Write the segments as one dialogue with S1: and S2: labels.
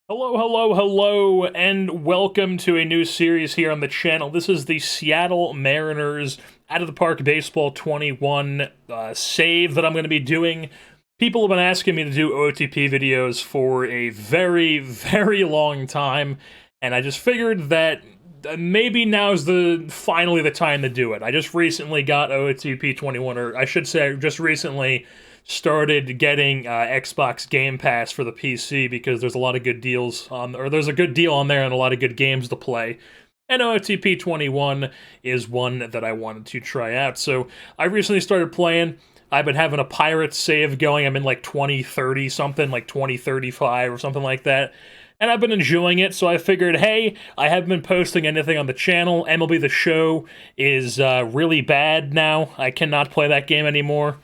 S1: Hello, hello, hello, and welcome to a new series here on the channel. This is the Seattle Mariners Out of the Park Baseball 21 save that I'm going to be doing. People have been asking me to do OOTP videos for a very, very long time, and I just figured that maybe now's finally the time to do it. I just recently got OOTP 21, or I should say I just recently started getting Xbox Game Pass for the PC because there's a lot of good deals or there's a good deal on there and a lot of good games to play. And OOTP 21 is one that I wanted to try out. So I recently started playing. I've been having a pirate save going. I'm in like 2030 something, like 2035 or something like that. And I've been enjoying it, so I figured, hey, I haven't been posting anything on the channel. MLB The Show is really bad now. I cannot play that game anymore.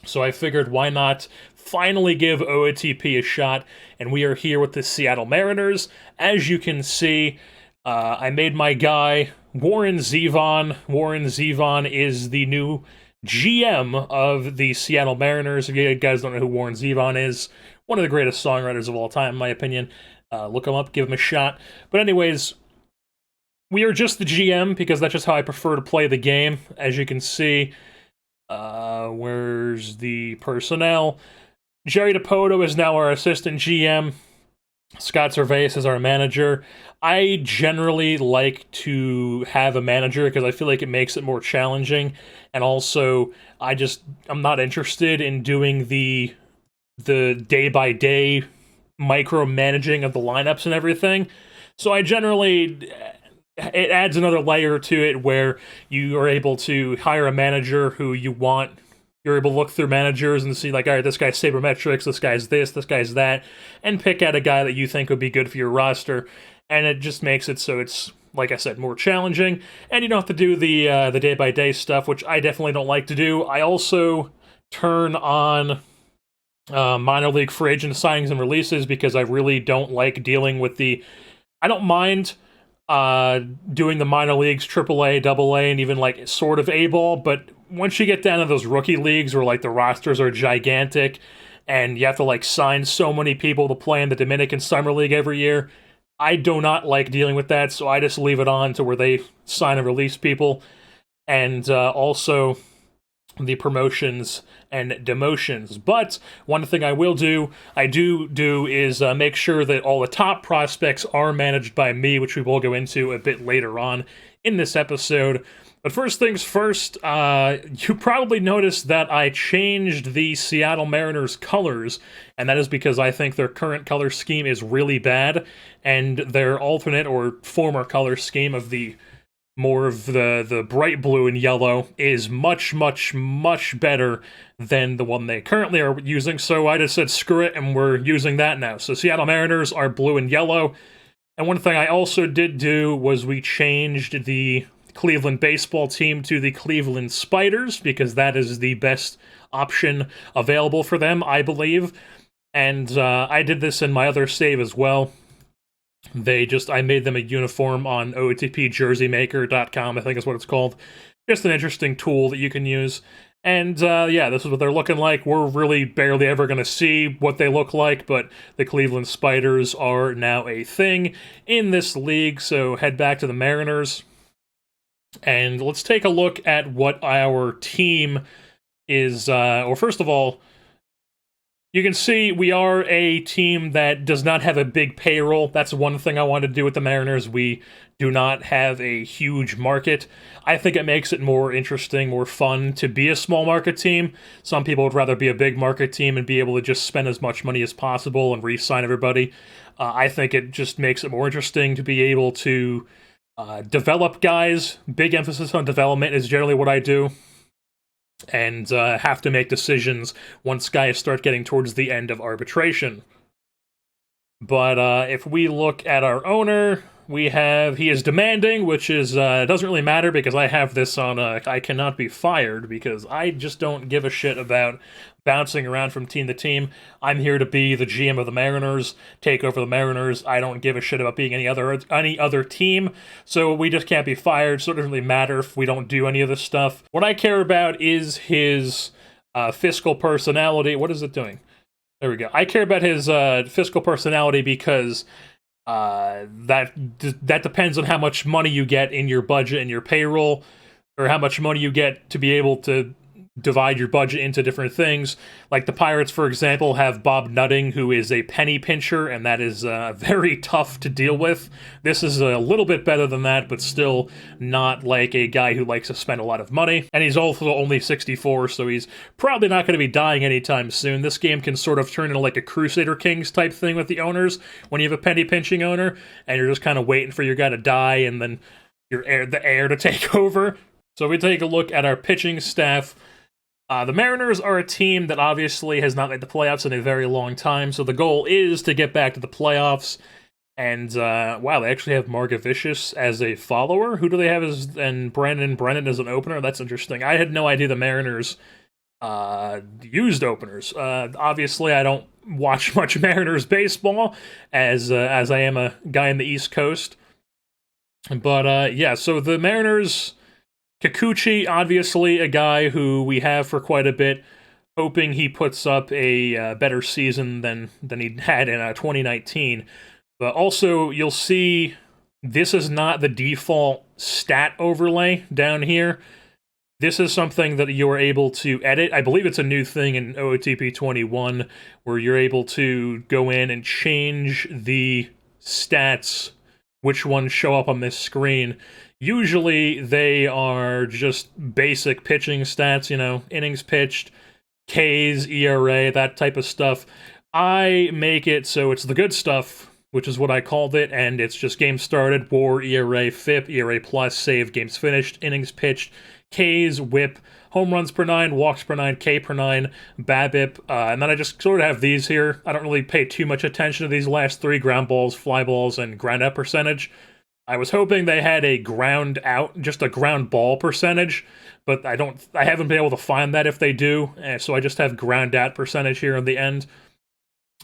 S1: So I figured, why not finally give OOTP a shot, and we are here with the Seattle Mariners. As you can see, I made my guy, Warren Zevon. Warren Zevon is the new GM of the Seattle Mariners. If you guys don't know who Warren Zevon is, one of the greatest songwriters of all time, in my opinion. Look him up, give him a shot. But anyways, we are just the GM, because that's just how I prefer to play the game. As you can see, where's the personnel? Jerry DePoto is now our assistant GM. Scott Servais is our manager. I generally like to have a manager because I feel like it makes it more challenging, and also I'm not interested in doing the day-by-day micromanaging of the lineups and everything. So I generally, it adds another layer to it where you are able to hire a manager who you want. You're able to look through managers and see, like, all right, this guy's sabermetrics, this guy's this guy's that, and pick out a guy that you think would be good for your roster. And it just makes it so it's, like I said, more challenging, and you don't have to do the day-by-day stuff, which I definitely don't like to do. I also turn on minor league free agent signings and releases because I really don't like dealing with I don't mind doing the minor leagues, AAA, AA, and even like sort of A-ball, but once you get down to those rookie leagues where like the rosters are gigantic and you have to like sign so many people to play in the Dominican Summer League every year, I do not like dealing with that, so I just leave it on to where they sign and release people. And also the promotions and demotions. But one thing I will do, is make sure that all the top prospects are managed by me, which we will go into a bit later on in this episode. But first things first, you probably noticed that I changed the Seattle Mariners colors, and that is because I think their current color scheme is really bad, and their alternate or former color scheme of the more of the bright blue and yellow is much, much, much better than the one they currently are using, so I just said screw it, and we're using that now. So Seattle Mariners are blue and yellow, and one thing I also did do was we changed the Cleveland baseball team to the Cleveland Spiders, because that is the best option available for them, I believe, and I did this in my other save as well. I made them a uniform on OOTPjerseymaker.com, I think is what it's called. Just an interesting tool that you can use. And yeah, this is what they're looking like. We're really barely ever going to see what they look like, but the Cleveland Spiders are now a thing in this league, so head back to the Mariners. And let's take a look at what our team is, well, first of all, you can see we are a team that does not have a big payroll. That's one thing I wanted to do with the Mariners. We do not have a huge market. I think it makes it more interesting, more fun to be a small market team. Some people would rather be a big market team and be able to just spend as much money as possible and re-sign everybody. I think it just makes it more interesting to be able to develop guys. Big emphasis on development is generally what I do. And have to make decisions once guys start getting towards the end of arbitration. But if we look at our owner, he is demanding, which is, doesn't really matter because I have this on, I cannot be fired, because I just don't give a shit about bouncing around from team to team. I'm here to be the GM of the Mariners, take over the Mariners. I don't give a shit about being any other team, so we just can't be fired, so it doesn't really matter if we don't do any of this stuff. What I care about is his fiscal personality. What is it doing? There we go. I care about his fiscal personality because that depends on how much money you get in your budget and your payroll, or how much money you get to be able to divide your budget into different things. Like the Pirates, for example, have Bob Nutting, who is a penny pincher, and that is very tough to deal with. This is a little bit better than that, but still not like a guy who likes to spend a lot of money. And he's also only 64, so he's probably not going to be dying anytime soon. This game can sort of turn into like a Crusader Kings type thing with the owners, when you have a penny pinching owner, and you're just kind of waiting for your guy to die, and then the heir to take over. So we take a look at our pitching staff. The Mariners are a team that obviously has not made the playoffs in a very long time, so the goal is to get back to the playoffs. And, wow, they actually have Margevicius as a follower? Who do they have as, and Brandon Brennan as an opener? That's interesting. I had no idea the Mariners used openers. Obviously, I don't watch much Mariners baseball, as I am a guy in the East Coast. But, yeah, so the Mariners... Kikuchi, obviously a guy who we have for quite a bit, hoping he puts up a better season than he had in 2019. But also, you'll see this is not the default stat overlay down here. This is something that you're able to edit. I believe it's a new thing in OOTP 21, where you're able to go in and change the stats, which ones show up on this screen. Usually, they are just basic pitching stats, you know, innings pitched, Ks, ERA, that type of stuff. I make it so it's the good stuff, which is what I called it, and it's just games started, WAR, ERA, FIP, ERA plus, save, games finished, innings pitched, Ks, WHIP, home runs per 9, walks per 9, K per 9, BABIP, and then I just sort of have these here. I don't really pay too much attention to these last three: ground balls, fly balls, and ground out percentage. I was hoping they had a ground out, just a ground ball percentage, but I haven't been able to find that if they do, so I just have ground out percentage here on the end.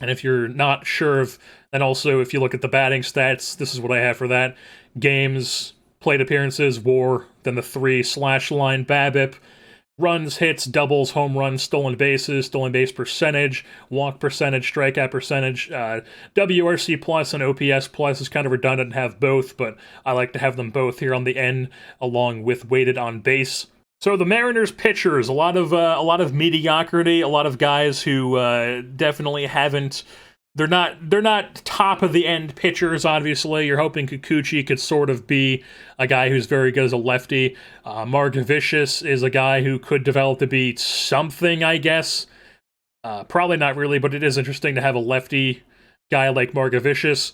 S1: And if you're not sure of, then also if you look at the batting stats, this is what I have for that. Games, plate appearances, WAR, then the 3/line BABIP, runs, hits, doubles, home runs, stolen base percentage, walk percentage, strikeout percentage. WRC plus and OPS plus is kind of redundant to have both, but I like to have them both here on the end, along with weighted on base. So the Mariners pitchers, a lot of mediocrity, a lot of guys who definitely haven't. They're not top of the end pitchers, obviously. You're hoping Kikuchi could sort of be a guy who's very good as a lefty. Margevicius is a guy who could develop to be something, I guess. Probably not really, but it is interesting to have a lefty guy like Margevicius.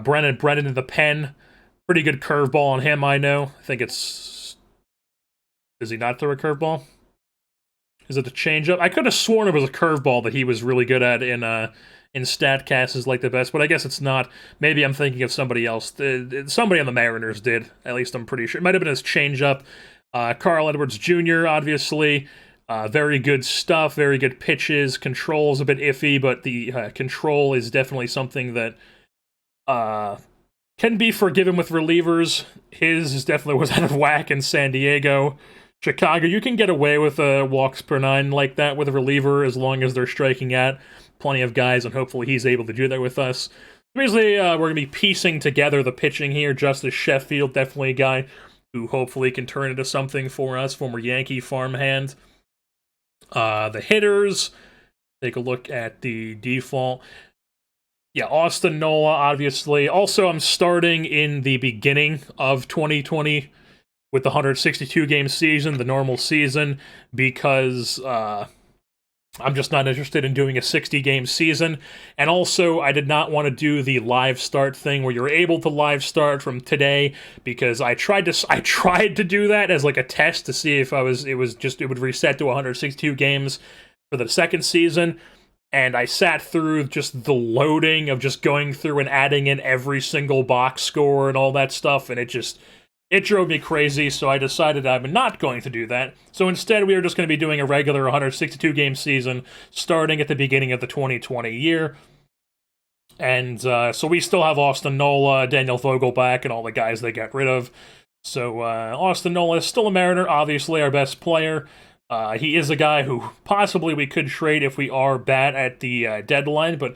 S1: Brennan in the pen. Pretty good curveball on him, I know. I think it's... Does he not throw a curveball? Is it a changeup? I could have sworn it was a curveball that he was really good at in StatCast is like the best, but I guess it's not. Maybe I'm thinking of somebody else. Somebody on the Mariners did, at least I'm pretty sure. It might have been his changeup. Carl Edwards Jr., obviously. Very good stuff, very good pitches. Control is a bit iffy, but the control is definitely something that can be forgiven with relievers. His definitely was out of whack in San Diego. Chicago, you can get away with walks per 9 like that with a reliever as long as they're striking out plenty of guys, and hopefully he's able to do that with us. Basically, we're going to be piecing together the pitching here. Justice Sheffield, definitely a guy who hopefully can turn into something for us, former Yankee farmhand. The hitters, take a look at the default. Yeah, Austin Nola, obviously. Also, I'm starting in the beginning of 2020 with the 162-game season, the normal season, because I'm just not interested in doing a 60-game season. And also, I did not want to do the live start thing where you're able to live start from today, because I tried to do that as like a test to see if it would reset to 162 games for the second season. And I sat through just the loading of just going through and adding in every single box score and all that stuff, and it drove me crazy, so I decided I'm not going to do that. So instead, we are just going to be doing a regular 162-game season starting at the beginning of the 2020 year. And so we still have Austin Nola, Daniel Vogelbach, and all the guys they got rid of. So Austin Nola is still a Mariner, obviously our best player. He is a guy who possibly we could trade if we are bad at the deadline, but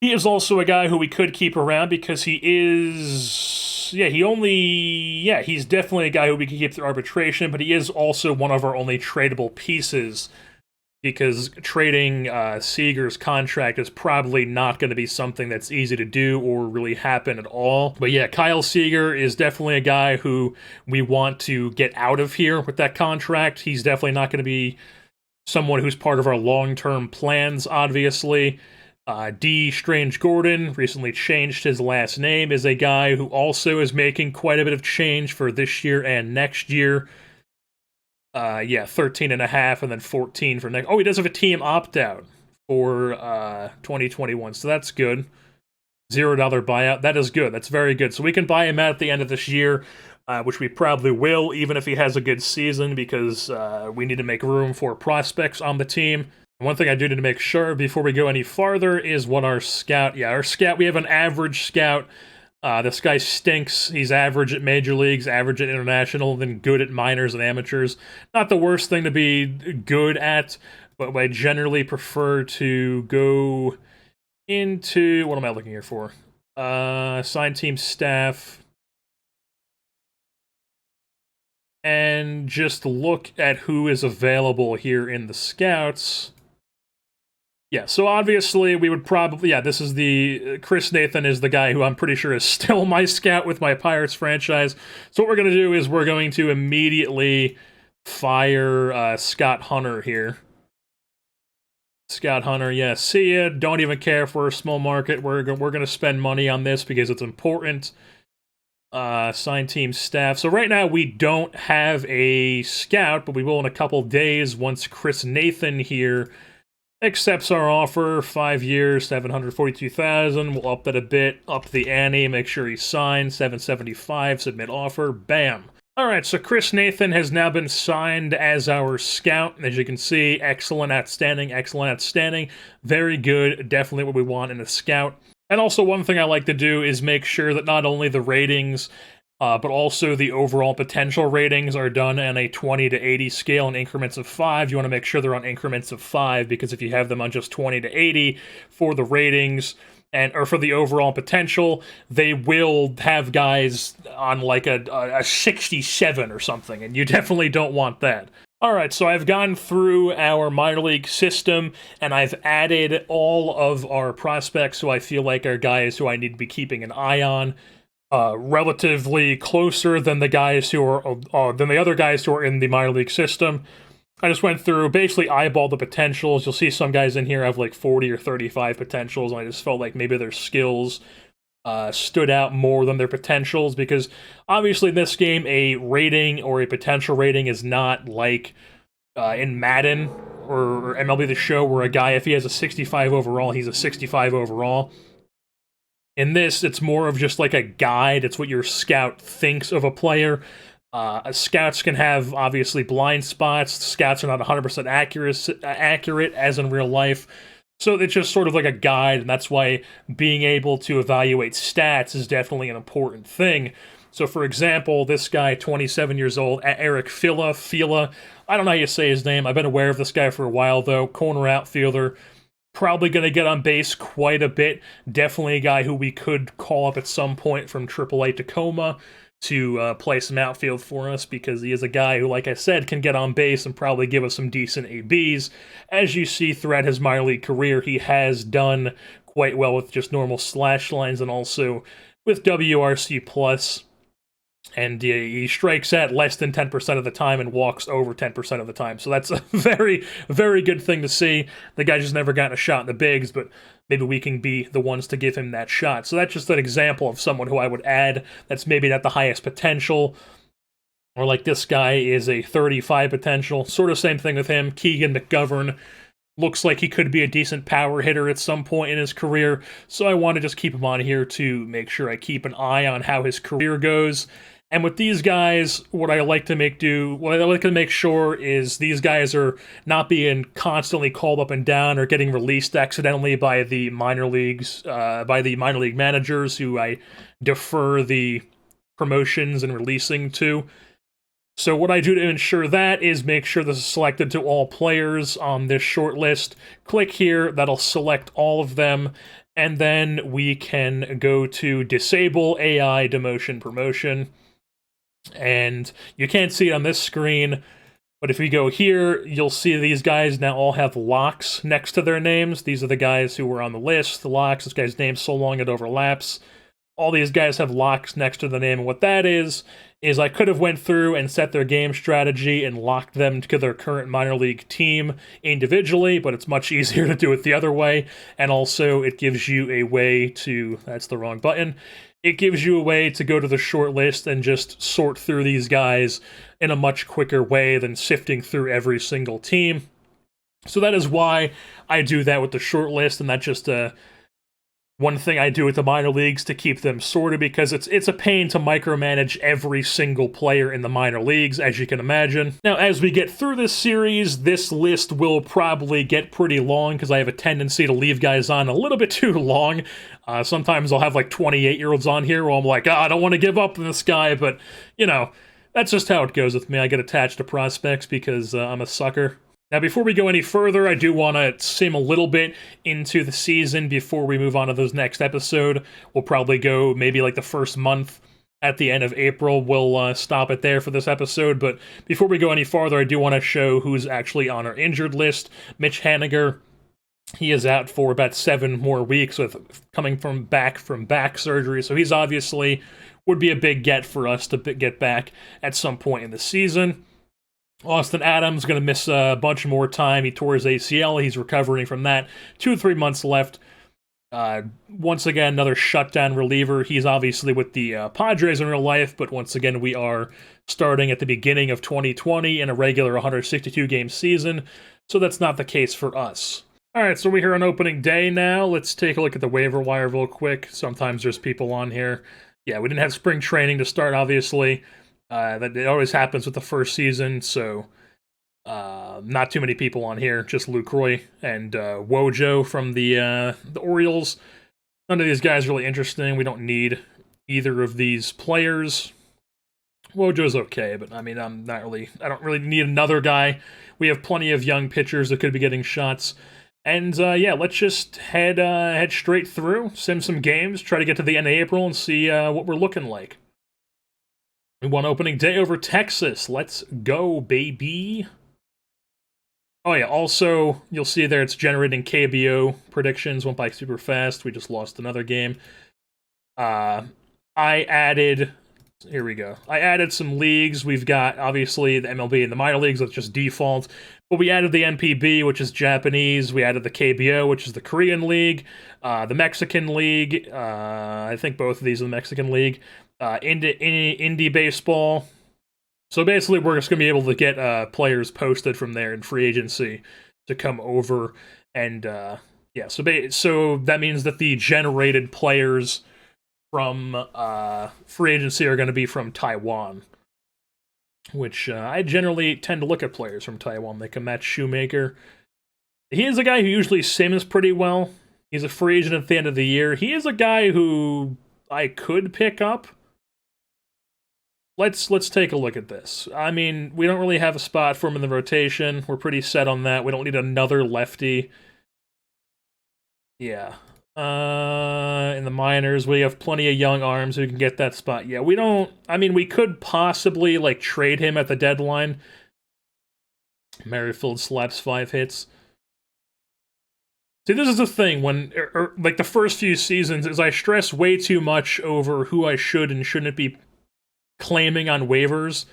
S1: he is also a guy who we could keep around because he is, he's definitely a guy who we can keep through arbitration, but he is also one of our only tradable pieces because trading Seager's contract is probably not going to be something that's easy to do or really happen at all. But yeah, Kyle Seager is definitely a guy who we want to get out of here with that contract. He's definitely not going to be someone who's part of our long-term plans, obviously. D. Strange Gordon recently changed his last name, is a guy who also is making quite a bit of change for this year and next year. 13.5 and then 14 for next. Oh, he does have a team opt-out for 2021, so that's good. $0 buyout, that is good. That's very good. So we can buy him out at the end of this year, which we probably will, even if he has a good season, because we need to make room for prospects on the team. One thing I do need to make sure before we go any farther is what our scout... Yeah, our scout, we have an average scout. This guy stinks. He's average at major leagues, average at international, then good at minors and amateurs. Not the worst thing to be good at, but I generally prefer to go into... What am I looking here for? Assign team staff. And just look at who is available here in the scouts. Yeah, so obviously we would probably... Yeah, this is the... Chris Nathan is the guy who I'm pretty sure is still my scout with my Pirates franchise. So what we're going to do is we're going to immediately fire Scott Hunter here. Scott Hunter, yeah, see ya. Don't even care if we're a small market. We're going to spend money on this because it's important. Sign team staff. So right now we don't have a scout, but we will in a couple days once Chris Nathan here accepts our offer. 5 years, $742,000. We'll up that a bit, up the ante, make sure he signs. $775, submit offer, bam. Alright, so Chris Nathan has now been signed as our scout. As you can see, excellent, outstanding, very good, definitely what we want in a scout. And also one thing I like to do is make sure that not only the ratings, but also the overall potential ratings are done on a 20 to 80 scale in increments of 5. You want to make sure they're on increments of 5, because if you have them on just 20 to 80 for the ratings, or for the overall potential, they will have guys on like a 67 or something, and you definitely don't want that. Alright, so I've gone through our minor league system, and I've added all of our prospects who I feel like are guys who I need to be keeping an eye on. Relatively closer than the guys who are than the other guys who are in the minor league system. I just went through, basically eyeballed the potentials. You'll see some guys in here have like 40 or 35 potentials, and I just felt like maybe their skills stood out more than their potentials, because obviously in this game, a rating or a potential rating is not like in Madden or MLB The Show, where a guy, if he has a 65 overall, he's a 65 overall. In this, it's more of just like a guide. It's what your scout thinks of a player. Scouts can have, obviously, blind spots. Scouts are not 100% accurate, as in real life. So it's just sort of like a guide, and that's why being able to evaluate stats is definitely an important thing. So, for example, this guy, 27 years old, Eric Fila, I don't know how you say his name. I've been aware of this guy for a while, though. Corner outfielder. Probably going to get on base quite a bit. Definitely a guy who we could call up at some point from AAA Tacoma to play some outfield for us, because he is a guy who, like I said, can get on base and probably give us some decent ABs. As you see throughout his minor league career, he has done quite well with just normal slash lines and also with WRC+. And he strikes at less than 10% of the time and walks over 10% of the time. So that's a very, very good thing to see. The guy just never gotten a shot in the bigs, but maybe we can be the ones to give him that shot. So that's just an example of someone who I would add that's maybe not the highest potential. Or like this guy is a 35 potential. Sort of same thing with him. Keegan McGovern. Looks like he could be a decent power hitter at some point in his career. So I want to just keep him on here to make sure I keep an eye on how his career goes. And with these guys, what I like to make sure is these guys are not being constantly called up and down or getting released accidentally by the minor leagues, by the minor league managers who I defer the promotions and releasing to. So what I do to ensure that is make sure this is selected to all players on this short list. Click here, that'll select all of them, and then we can go to Disable AI Demotion Promotion. And you can't see it on this screen, but if we go here, you'll see these guys now all have locks next to their names. These are the guys who were on the list, the locks, this guy's name so long it overlaps. All these guys have locks next to the name, and what that is I could have went through and set their game strategy and locked them to their current minor league team individually, but it's much easier to do it the other way, and also it gives you a way to, that's the wrong button, it gives you a way to go to the short list and just sort through these guys in a much quicker way than sifting through every single team. So that is why I do that with the short list, and that's just one thing I do with the minor leagues to keep them sorted, because it's a pain to micromanage every single player in the minor leagues, as you can imagine. Now, as we get through this series, this list will probably get pretty long, because I have a tendency to leave guys on a little bit too long. Sometimes I'll have like 28-year-olds on here where I'm like, I don't want to give up on this guy, but, you know, that's just how it goes with me. I get attached to prospects because I'm a sucker. Now, before we go any further, I do want to sim a little bit into the season before we move on to this next episode. We'll probably go maybe like the first month at the end of April. We'll stop it there for this episode, but before we go any farther, I do want to show who's actually on our injured list. Mitch Haniger, he is out for about 7 more weeks with coming from back surgery, so he's obviously would be a big get for us to get back at some point in the season. Austin Adams going to miss a bunch more time. He tore his ACL. He's recovering from that. 2 to 3 months left. Once again, another shutdown reliever. He's obviously with the Padres in real life, but once again, we are starting at the beginning of 2020 in a regular 162-game season, so that's not the case for us. Alright, so we're here on opening day now. Let's take a look at the waiver wire real quick. Sometimes there's people on here. Yeah, we didn't have spring training to start, obviously. That it always happens with the first season, so not too many people on here. Just Lucroy and Wojo from the Orioles. None of these guys are really interesting. We don't need either of these players. Wojo's okay, but I mean, I don't really need another guy. We have plenty of young pitchers that could be getting shots. And yeah, let's just head straight through, sim some games, try to get to the end of April and see what we're looking like. We won opening day over Texas. Let's go, baby. Oh yeah, also, you'll see there it's generating KBO predictions. Went by super fast. We just lost another game. Here we go. I added some leagues. We've got, obviously, the MLB and the minor leagues. That's just default. But we added the NPB, which is Japanese. We added the KBO, which is the Korean League. The Mexican League. I think both of these are the Mexican League. Indie baseball. So basically, we're just going to be able to get players posted from there in free agency to come over. And, yeah, so that means that the generated players from free agency are going to be from Taiwan, which I generally tend to look at players from Taiwan. They can match Shoemaker. He is a guy who usually sims pretty well. He's a free agent at the end of the year. He is a guy who I could pick up. Let's take a look at this. I mean, we don't really have a spot for him in the rotation. We're pretty set on that. We don't need another lefty. Yeah. In the minors, we have plenty of young arms who can get that spot. Yeah, we don't... I mean, we could possibly, like, trade him at the deadline. Merrifield slaps 5 hits. See, this is the thing, when, like, the first few seasons, is I stress way too much over who I should and shouldn't be claiming on waivers.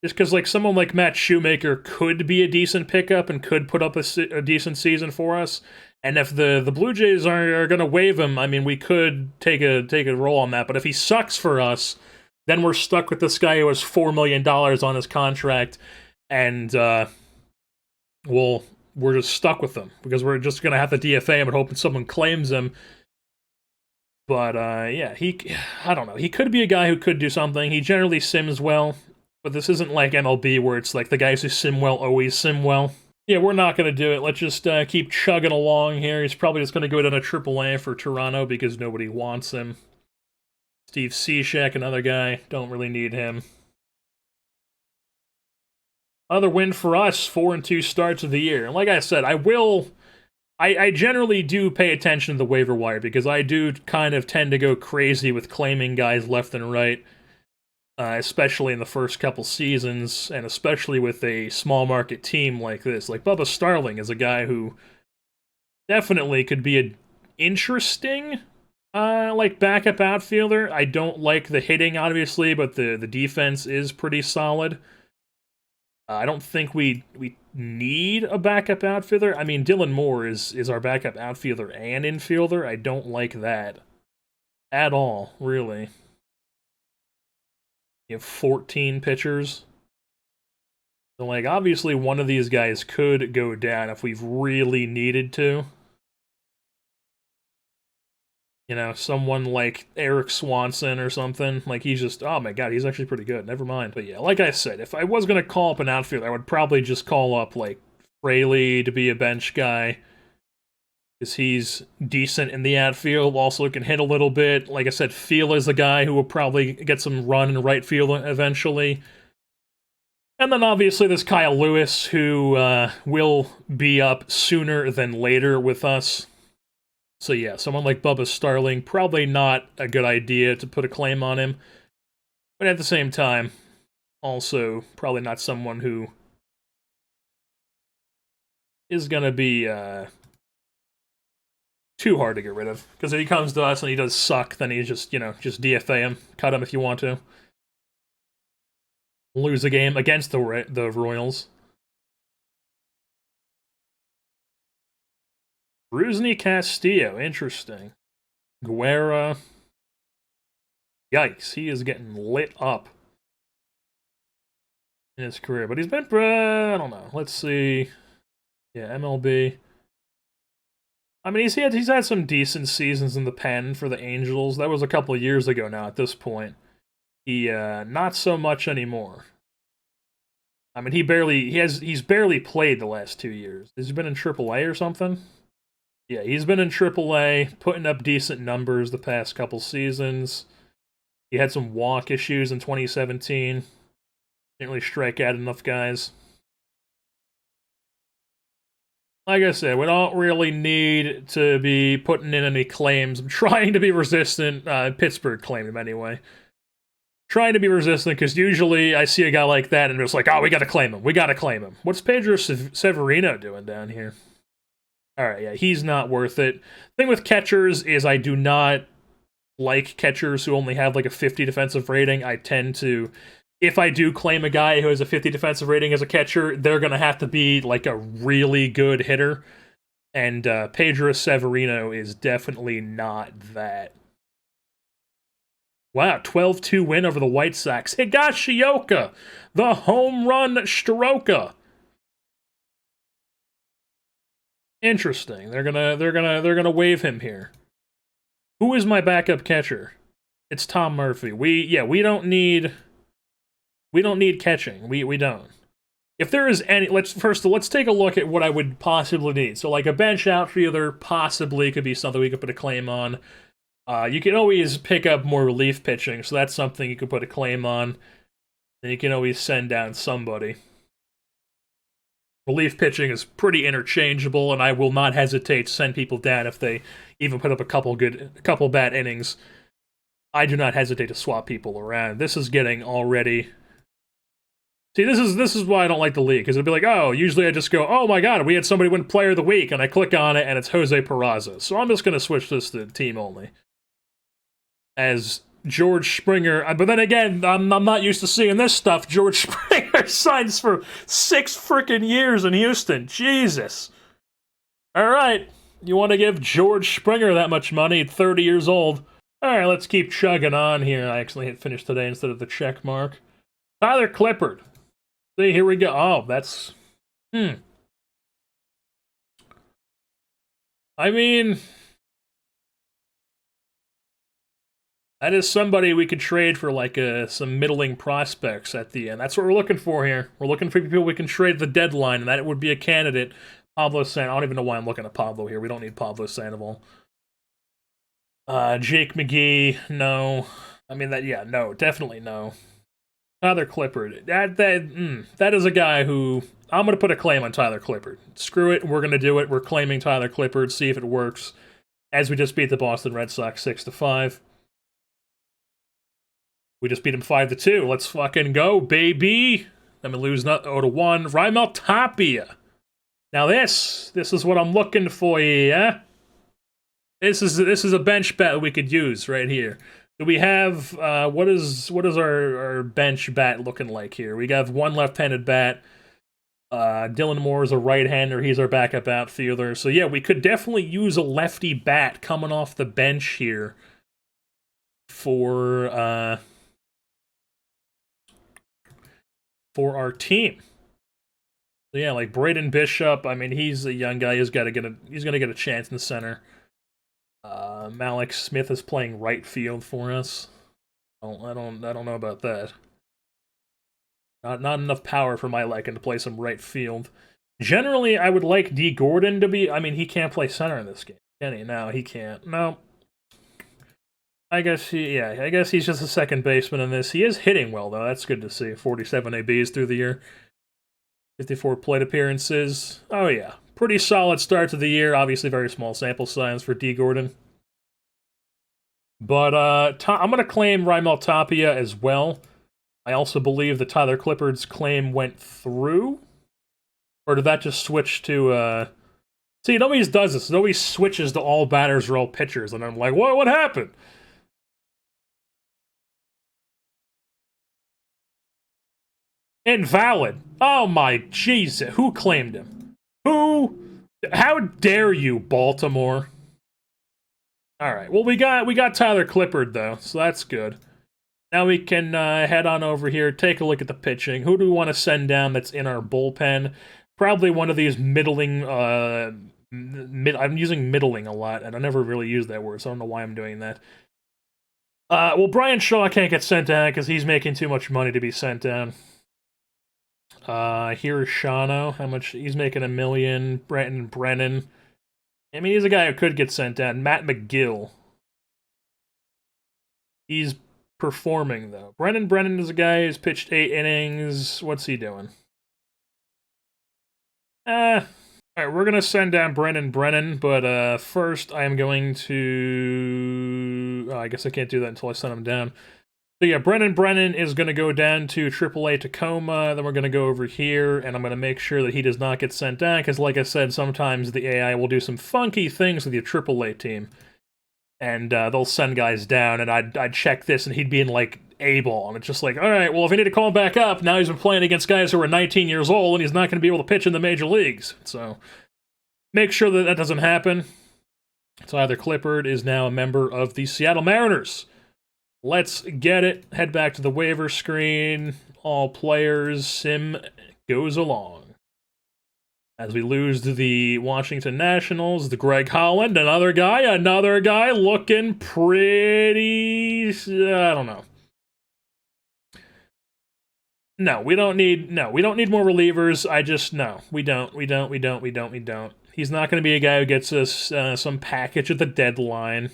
S1: Just because, like, someone like Matt Shoemaker could be a decent pickup and could put up a decent season for us. And if the Blue Jays are going to waive him, I mean, we could take a roll on that. But if he sucks for us, then we're stuck with this guy who has $4 million on his contract, and we're just stuck with him because we're just going to have to DFA him and hoping someone claims him. But yeah, I don't know. He could be a guy who could do something. He generally sims well, but this isn't like MLB where it's like the guys who sim well always sim well. Yeah, we're not going to do it. Let's just keep chugging along here. He's probably just going to go down to AAA for Toronto because nobody wants him. Steve Cishek, another guy. Don't really need him. Another win for us, 4-2 starts of the year. And like I said, I generally do pay attention to the waiver wire because I do kind of tend to go crazy with claiming guys left and right, especially in the first couple seasons, and especially with a small market team like this. Like Bubba Starling is a guy who definitely could be an interesting like backup outfielder. I don't like the hitting, obviously, but the defense is pretty solid. I don't think we need a backup outfielder. I mean, Dylan Moore is our backup outfielder and infielder. I don't like that at all, really. You have 14 pitchers. So, like, obviously one of these guys could go down if we've really needed to. You know, someone like Eric Swanson or something. Like, he's just, oh my god, he's actually pretty good. Never mind. But yeah, like I said, if I was going to call up an outfielder, I would probably just call up, like, Fraley to be a bench guy. Because he's decent in the outfield, also can hit a little bit. Like I said, Feel is a guy who will probably get some run in right field eventually. And then obviously there's Kyle Lewis, who will be up sooner than later with us. So yeah, someone like Bubba Starling, probably not a good idea to put a claim on him. But at the same time, also probably not someone who is going to be too hard to get rid of. Because if he comes to us and he does suck, then he's just, just DFA him. Cut him if you want to. Lose a game against the Royals. Rusney Castillo, interesting. Guerra. Yikes, he is getting lit up in his career. But he's been, I don't know. Let's see. Yeah, MLB. I mean, he's had some decent seasons in the pen for the Angels. That was a couple of years ago now at this point. He, not so much anymore. I mean, he's barely played the last 2 years. Has he been in AAA or something? Yeah, he's been in AAA, putting up decent numbers the past couple seasons. He had some walk issues in 2017. Didn't really strike out enough guys. Like I said, we don't really need to be putting in any claims. I'm trying to be resistant. Pittsburgh claimed him anyway. Trying to be resistant, because usually I see a guy like that and it's like, oh, we gotta claim him. We gotta claim him. What's Pedro Severino doing down here? Alright, yeah, he's not worth it. Thing with catchers is I do not like catchers who only have like a 50 defensive rating. I tend to, if I do claim a guy who has a 50 defensive rating as a catcher, they're going to have to be like a really good hitter. And Pedro Severino is definitely not that. Wow, 12-2 win over the White Sox. Higashioka, the home run stroker. Interesting. They're gonna waive him here. Who is my backup catcher? It's Tom Murphy. We don't need catching. We don't. If there is any, let's take a look at what I would possibly need. So like a bench outfielder possibly could be something we could put a claim on. You can always pick up more relief pitching, so that's something you could put a claim on. And you can always send down somebody. Relief pitching is pretty interchangeable, and I will not hesitate to send people down if they even put up a couple bad innings. I do not hesitate to swap people around. This is getting already. See, this is why I don't like the league, because it'd be like, oh, usually I just go, oh my god, we had somebody win Player of the Week, and I click on it, and it's Jose Peraza. So I'm just going to switch this to team only. As George Springer, but then again, I'm not used to seeing this stuff. George Springer signs for 6 freaking years in Houston. Jesus. All right, you want to give George Springer that much money at 30 years old? All right, let's keep chugging on here. I actually hit finish today instead of the check mark. Tyler Clippard. See, here we go. Oh, that's... I mean... that is somebody we could trade for, like, some middling prospects at the end. That's what we're looking for here. We're looking for people we can trade at the deadline, and that would be a candidate. Pablo Sandoval. I don't even know why I'm looking at Pablo here. We don't need Pablo Sandoval. Jake McGee, no. I mean, no, definitely no. Tyler Clippard. That is a guy who I'm gonna put a claim on Tyler Clippard. Screw it, we're gonna do it. We're claiming Tyler Clippard. See if it works. As we just beat the Boston Red Sox 6-5. We just beat him 5-2. Let's fucking go, baby. Then we lose 0-1. Raimel Tapia. Now this is what I'm looking for, yeah. This is a bench bat we could use right here. Do we have what is our bench bat looking like here? We got one left-handed bat. Dylan Moore is a right-hander. He's our backup outfielder. So yeah, we could definitely use a lefty bat coming off the bench here for our team. So yeah, like Braden Bishop. I mean, he's a young guy. He's gonna get a chance in the center. Malik Smith is playing right field for us. I don't know about that. Not enough power for my liking to play some right field. Generally, I would like D. Gordon to be... I mean, he can't play center in this game, can he? No, he can't. No. I guess he's just a second baseman in this. He is hitting well, though. That's good to see. 47 ABs through the year. 54 plate appearances. Oh, yeah. Pretty solid start to the year. Obviously, very small sample size for D. Gordon. But I'm going to claim Raimel Tapia as well. I also believe that Tyler Clippard's claim went through. Or did that just switch to... See, nobody does this. Nobody switches to all batters or all pitchers. And I'm like, what happened? Invalid. Oh my Jesus. Who claimed him? Who? How dare you, Baltimore? Alright, well we got Tyler Clippard though, so that's good. Now we can head on over here, take a look at the pitching. Who do we want to send down that's in our bullpen? Probably one of these middling, I'm using middling a lot, and I never really use that word, so I don't know why I'm doing that. Well, Brian Shaw can't get sent down because he's making too much money to be sent down. Here's Shano, how much, he's making $1 million. Brennan. I mean, he's a guy who could get sent down. Matt McGill. He's performing, though. Brennan is a guy who's pitched 8 innings. What's he doing? Alright, we're gonna send down Brennan, but first I'm going to... Oh, I guess I can't do that until I send him down. So yeah, Brennan is going to go down to AAA Tacoma, then we're going to go over here, and I'm going to make sure that he does not get sent down, because like I said, sometimes the AI will do some funky things with your AAA team, and they'll send guys down, and I'd check this, and he'd be in, like, A-ball, and it's just like, alright, well, if we need to call him back up, now he's been playing against guys who are 19 years old, and he's not going to be able to pitch in the major leagues, so make sure that that doesn't happen. Tyler Clippard is now a member of the Seattle Mariners. Let's get it. Head back to the waiver screen. All players. Sim goes along. As we lose to the Washington Nationals, the Greg Holland, another guy looking pretty... I don't know. No, we don't need more relievers. No, we don't. He's not going to be a guy who gets us some package at the deadline.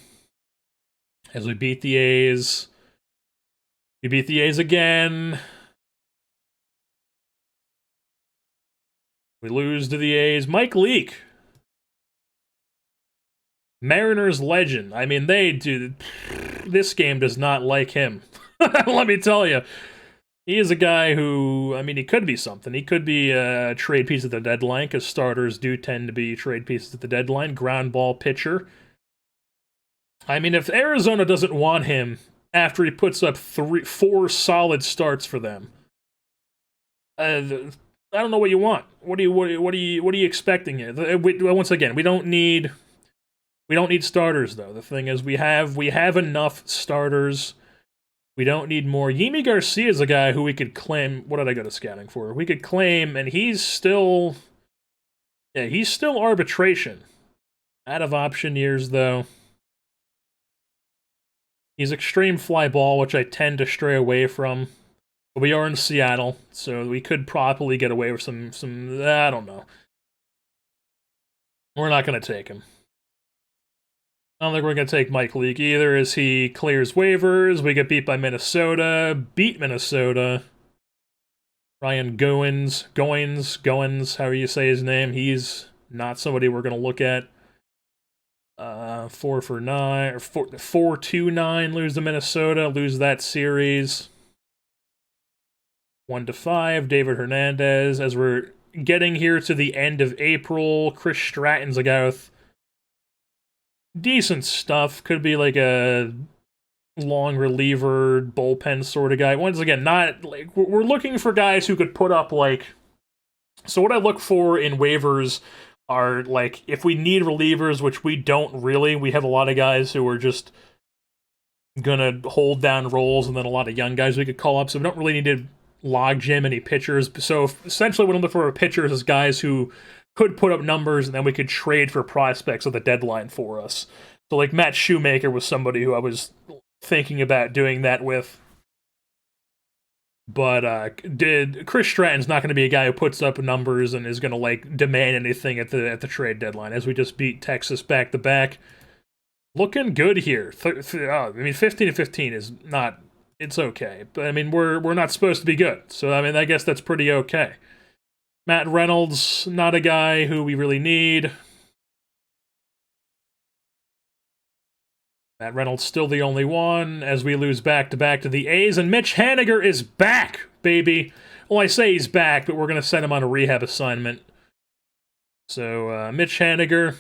S1: As we beat the A's. We beat the A's again. We lose to the A's. Mike Leake. Mariners legend. I mean, this game does not like him. Let me tell you. He is a guy who, I mean, he could be something. He could be a trade piece at the deadline, because starters do tend to be trade pieces at the deadline. Ground ball pitcher. I mean, if Arizona doesn't want him after he puts up 4 solid starts for them, I don't know what you want. What are you expecting here? Once again, we don't need starters though. The thing is, we have enough starters. We don't need more. Yimi Garcia is a guy who we could claim. What did I go to scouting for? We could claim, and he's still arbitration. Out of option years though. He's extreme fly ball, which I tend to stray away from. But we are in Seattle, so we could probably get away with some I don't know. We're not going to take him. I don't think we're going to take Mike Leake either, as he clears waivers. We get beat by Minnesota. Beat Minnesota. Ryan Goins, however you say his name. He's not somebody we're going to look at. 4-9, or 4-2-9, lose to Minnesota, lose that series. 1-5, David Hernandez. As we're getting here to the end of April, Chris Stratton's a guy with decent stuff. Could be like a long reliever, bullpen sort of guy. Once again, not like we're looking for guys who could put up like. So what I look for in waivers are like if we need relievers, which we don't really. We have a lot of guys who are just gonna hold down roles, and then a lot of young guys we could call up. So we don't really need to logjam any pitchers. So essentially, what I'm looking for pitchers is guys who could put up numbers, and then we could trade for prospects at the deadline for us. So like Matt Shoemaker was somebody who I was thinking about doing that with. But Chris Stratton's not going to be a guy who puts up numbers and is going to like demand anything at the trade deadline, as we just beat Texas back to back. Looking good here. I mean, 15-15 is not. It's okay, but I mean we're not supposed to be good. So I mean I guess that's pretty okay. Matt Reynolds, not a guy who we really need. Matt Reynolds still the only one, as we lose back-to-back to the A's, and Mitch Haniger is back, baby. Well, I say he's back, but we're going to send him on a rehab assignment. So, Mitch Haniger,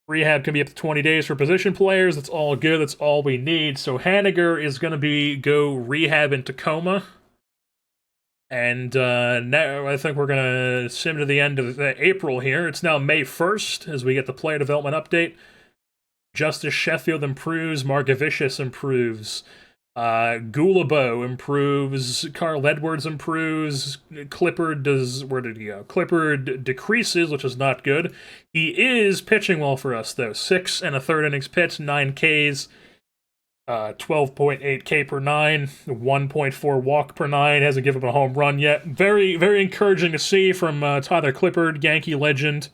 S1: rehab can be up to 20 days for position players. That's all good. That's all we need. So, Haniger is going to go rehab in Tacoma. And now I think we're going to sim to the end of April here. It's now May 1st as we get the player development update. Justice Sheffield improves, Margavicius improves, Gulabo improves, Carl Edwards improves, Clippard does, where did he go? Clippard decreases, which is not good. He is pitching well for us, though. 6 1/3 innings pitched, 9 Ks, 12.8 K per 9, 1.4 walk per 9, hasn't given up a home run yet. Very, very encouraging to see from Tyler Clippard, Yankee legend.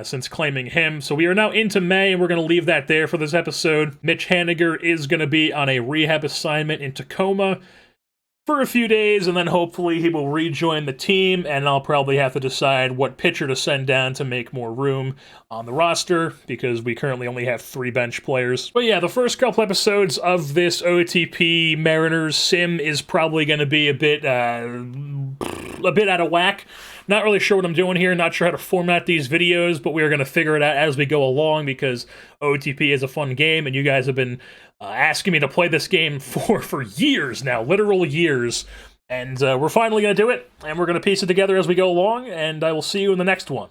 S1: Since claiming him. So we are now into May, and we're going to leave that there for this episode. Mitch Haniger is going to be on a rehab assignment in Tacoma for a few days, and then hopefully he will rejoin the team, and I'll probably have to decide what pitcher to send down to make more room on the roster, because we currently only have 3 bench players. But yeah, the first couple episodes of this OOTP Mariners sim is probably going to be a bit out of whack. Not really sure what I'm doing here, not sure how to format these videos, but we are going to figure it out as we go along, because OOTP is a fun game, and you guys have been asking me to play this game for years now, literal years, and we're finally going to do it, and we're going to piece it together as we go along, and I will see you in the next one.